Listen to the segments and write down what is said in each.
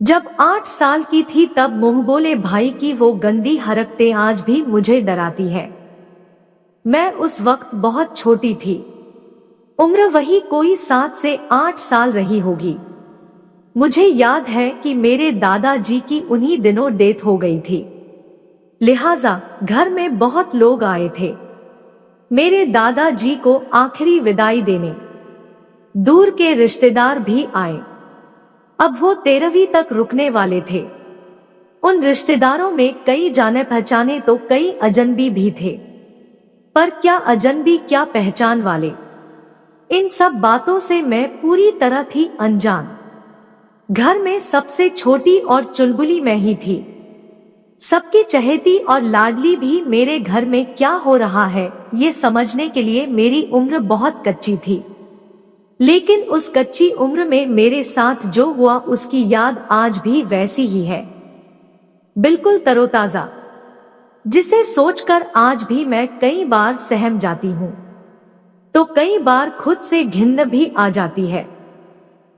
जब 8 साल की थी तब मुंह बोले भाई की वो गंदी हरकतें आज भी मुझे डराती है। मैं उस वक्त बहुत छोटी थी, उम्र वही कोई 7 से 8 साल रही होगी। मुझे याद है कि मेरे दादाजी की उन्हीं दिनों डेथ हो गई थी, लिहाजा घर में बहुत लोग आए थे मेरे दादाजी को आखिरी विदाई देने। दूर के रिश्तेदार भी आए। अब वो 13वीं तक रुकने वाले थे। उन रिश्तेदारों में कई जाने पहचाने तो कई अजनबी भी थे, पर क्या अजनबी क्या पहचान वाले। इन सब बातों से मैं पूरी तरह थी अनजान। घर में सबसे छोटी और चुलबुली मैं ही थी। सबकी चहेती और लाडली भी मेरे घर में क्या हो रहा है ये समझने के लिए मेरी उम्र बहुत कच्ची थी। लेकिन उस कच्ची उम्र में मेरे साथ जो हुआ उसकी याद आज भी वैसी ही है, बिल्कुल तरोताजा, जिसे सोचकर आज भी मैं कई बार सहम जाती हूँ तो कई बार खुद से घिन्न भी आ जाती है।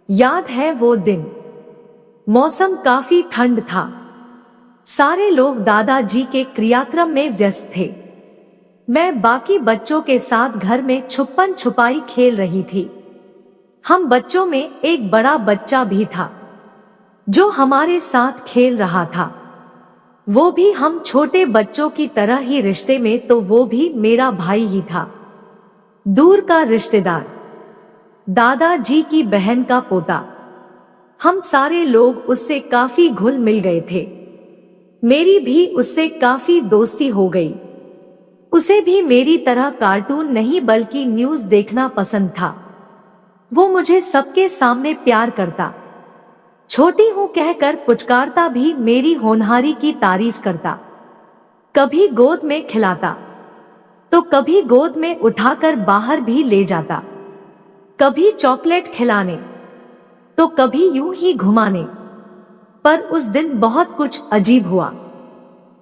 याद है वो दिन, मौसम काफी ठंड था। सारे लोग दादाजी के क्रियाक्रम में व्यस्त थे। मैं बाकी बच्चों के साथ घर में छुपन छुपाई खेल रही थी। हम बच्चों में एक बड़ा बच्चा भी था जो हमारे साथ खेल रहा था। वो भी हम छोटे बच्चों की तरह ही रिश्ते में, तो वो भी मेरा भाई ही था, दूर का रिश्तेदार, दादाजी की बहन का पोता। हम सारे लोग उससे काफी घुल मिल गए थे। मेरी भी उससे काफी दोस्ती हो गई। उसे भी मेरी तरह कार्टून नहीं बल्कि न्यूज देखना पसंद था। वो मुझे सबके सामने प्यार करता, छोटी हूं कहकर पुचकारता, भी मेरी होनहारी की तारीफ करता। कभी गोद में खिलाता तो कभी गोद में उठाकर बाहर भी ले जाता, कभी चॉकलेट खिलाने तो कभी यूं ही घुमाने। पर उस दिन बहुत कुछ अजीब हुआ,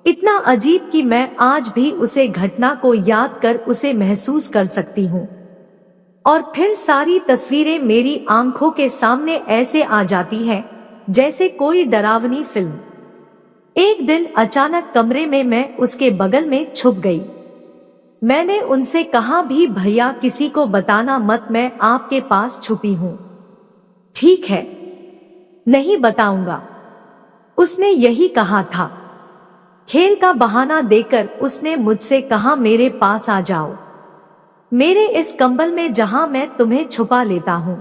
इतना अजीब कि मैं आज भी उसे घटना को याद कर उसे महसूस कर सकती हूँ। और फिर सारी तस्वीरें मेरी आंखों के सामने ऐसे आ जाती हैं जैसे कोई डरावनी फिल्म। एक दिन अचानक कमरे में मैं उसके बगल में छुप गई। मैंने उनसे कहा भी भैया किसी को बताना मत, मैं आपके पास छुपी हूँ। ठीक है, नहीं बताऊंगा, उसने यही कहा था। खेल का बहाना देकर उसने मुझसे कहा मेरे पास आ जाओ, मेरे इस कंबल में जहां मैं तुम्हें छुपा लेता हूं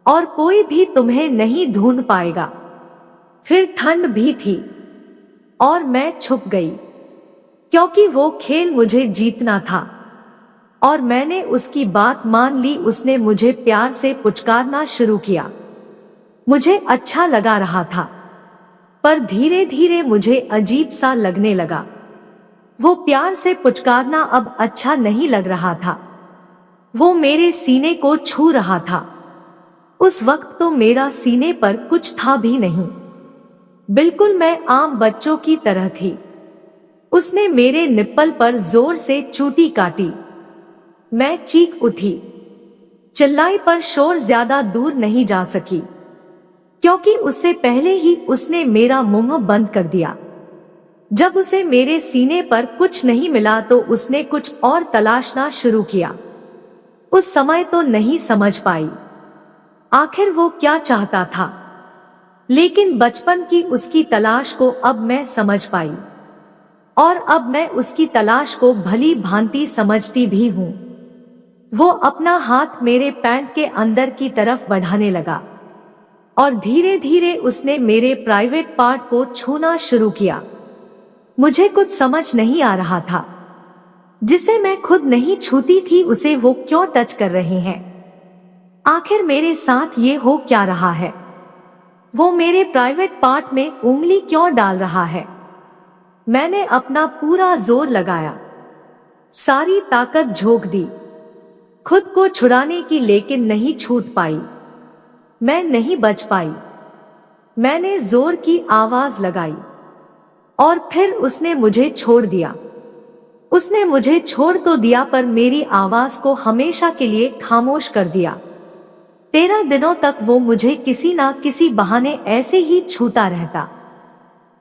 और कोई भी तुम्हें नहीं ढूंढ पाएगा। फिर ठंड भी थी और मैं छुप गई, क्योंकि वो खेल मुझे जीतना था और मैंने उसकी बात मान ली। उसने मुझे प्यार से पुचकारना शुरू किया। मुझे अच्छा लगा रहा था, पर धीरे धीरे मुझे अजीब सा लगने लगा। वो प्यार से पुचकारना अब अच्छा नहीं लग रहा था। वो मेरे सीने को छू रहा था। उस वक्त तो मेरा सीने पर कुछ था भी नहीं, बिल्कुल मैं आम बच्चों की तरह थी। उसने मेरे निप्पल पर जोर से चूटी काटी। मैं चीख उठी, चिल्लाई, पर शोर ज्यादा दूर नहीं जा सकी, क्योंकि उससे पहले ही उसने मेरा मुंह बंद कर दिया। जब उसे मेरे सीने पर कुछ नहीं मिला तो उसने कुछ और तलाशना शुरू किया। उस समय तो नहीं समझ पाई आखिर वो क्या चाहता था, लेकिन बचपन की उसकी तलाश को अब मैं समझ पाई और अब मैं उसकी तलाश को भली भांति समझती भी हूँ। वो अपना हाथ मेरे पैंट के अंदर की तरफ बढ़ाने लगा और धीरे धीरे उसने मेरे प्राइवेट पार्ट को छूना शुरू किया। मुझे कुछ समझ नहीं आ रहा था, जिसे मैं खुद नहीं छूती थी उसे वो क्यों टच कर रहे हैं। आखिर मेरे साथ ये हो क्या रहा है? वो मेरे प्राइवेट पार्ट में उंगली क्यों डाल रहा है? मैंने अपना पूरा जोर लगाया, सारी ताकत झोंक दी खुद को छुड़ाने की, लेकिन नहीं छूट पाई। मैं नहीं बच पाई। मैंने जोर की आवाज लगाई और फिर उसने मुझे छोड़ दिया। उसने मुझे छोड़ तो दिया, पर मेरी आवाज को हमेशा के लिए खामोश कर दिया। 13 दिनों तक वो मुझे किसी ना किसी बहाने ऐसे ही छूता रहता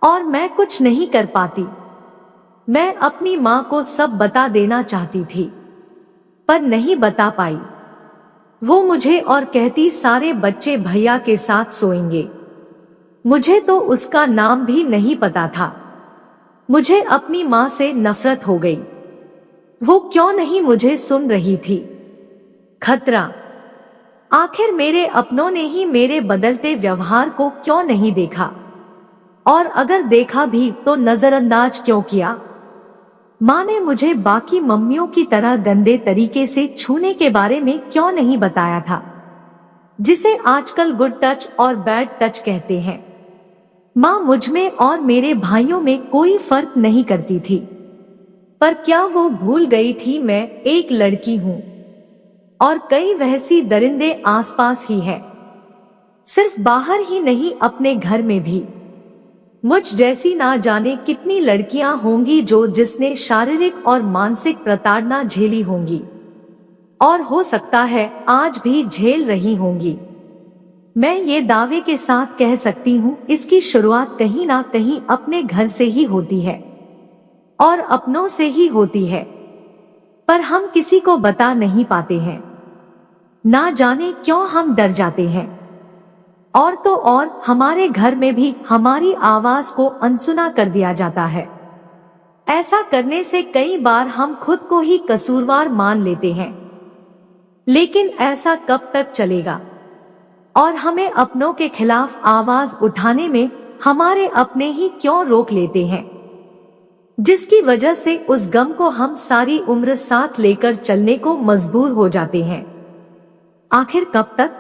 और मैं कुछ नहीं कर पाती। मैं अपनी माँ को सब बता देना चाहती थी, पर नहीं बता पाई। वो मुझे और कहती सारे बच्चे भैया के साथ सोएंगे। मुझे तो उसका नाम भी नहीं पता था। मुझे अपनी माँ से नफरत हो गई। वो क्यों नहीं मुझे सुन रही थी? खतरा। आखिर मेरे अपनों ने ही मेरे बदलते व्यवहार को क्यों नहीं देखा? और अगर देखा भी तो नजरअंदाज क्यों किया? माँ ने मुझे बाकी मम्मियों की तरह गंदे तरीके से छूने के बारे में क्यों नहीं बताया था, जिसे आजकल गुड टच और बैड टच कहते हैं। माँ मुझ में और मेरे भाइयों में कोई फर्क नहीं करती थी, पर क्या वो भूल गई थी मैं एक लड़की हूँ और कई वैसी दरिंदे आसपास ही है, सिर्फ बाहर ही नहीं अपने घर में भी। मुझ जैसी ना जाने कितनी लड़कियां होंगी जिसने शारीरिक और मानसिक प्रताड़ना झेली होंगी, और हो सकता है आज भी झेल रही होंगी। मैं ये दावे के साथ कह सकती हूँ, इसकी शुरुआत कहीं ना कहीं अपने घर से ही होती है और अपनों से ही होती है, पर हम किसी को बता नहीं पाते हैं। ना जाने क्यों हम डर जाते हैं, और तो और हमारे घर में भी हमारी आवाज को अनसुना कर दिया जाता है। ऐसा करने से कई बार हम खुद को ही कसूरवार मान लेते हैं, लेकिन ऐसा कब तक चलेगा? और हमें अपनों के खिलाफ आवाज उठाने में हमारे अपने ही क्यों रोक लेते हैं, जिसकी वजह से उस गम को हम सारी उम्र साथ लेकर चलने को मजबूर हो जाते हैं। आखिर कब तक?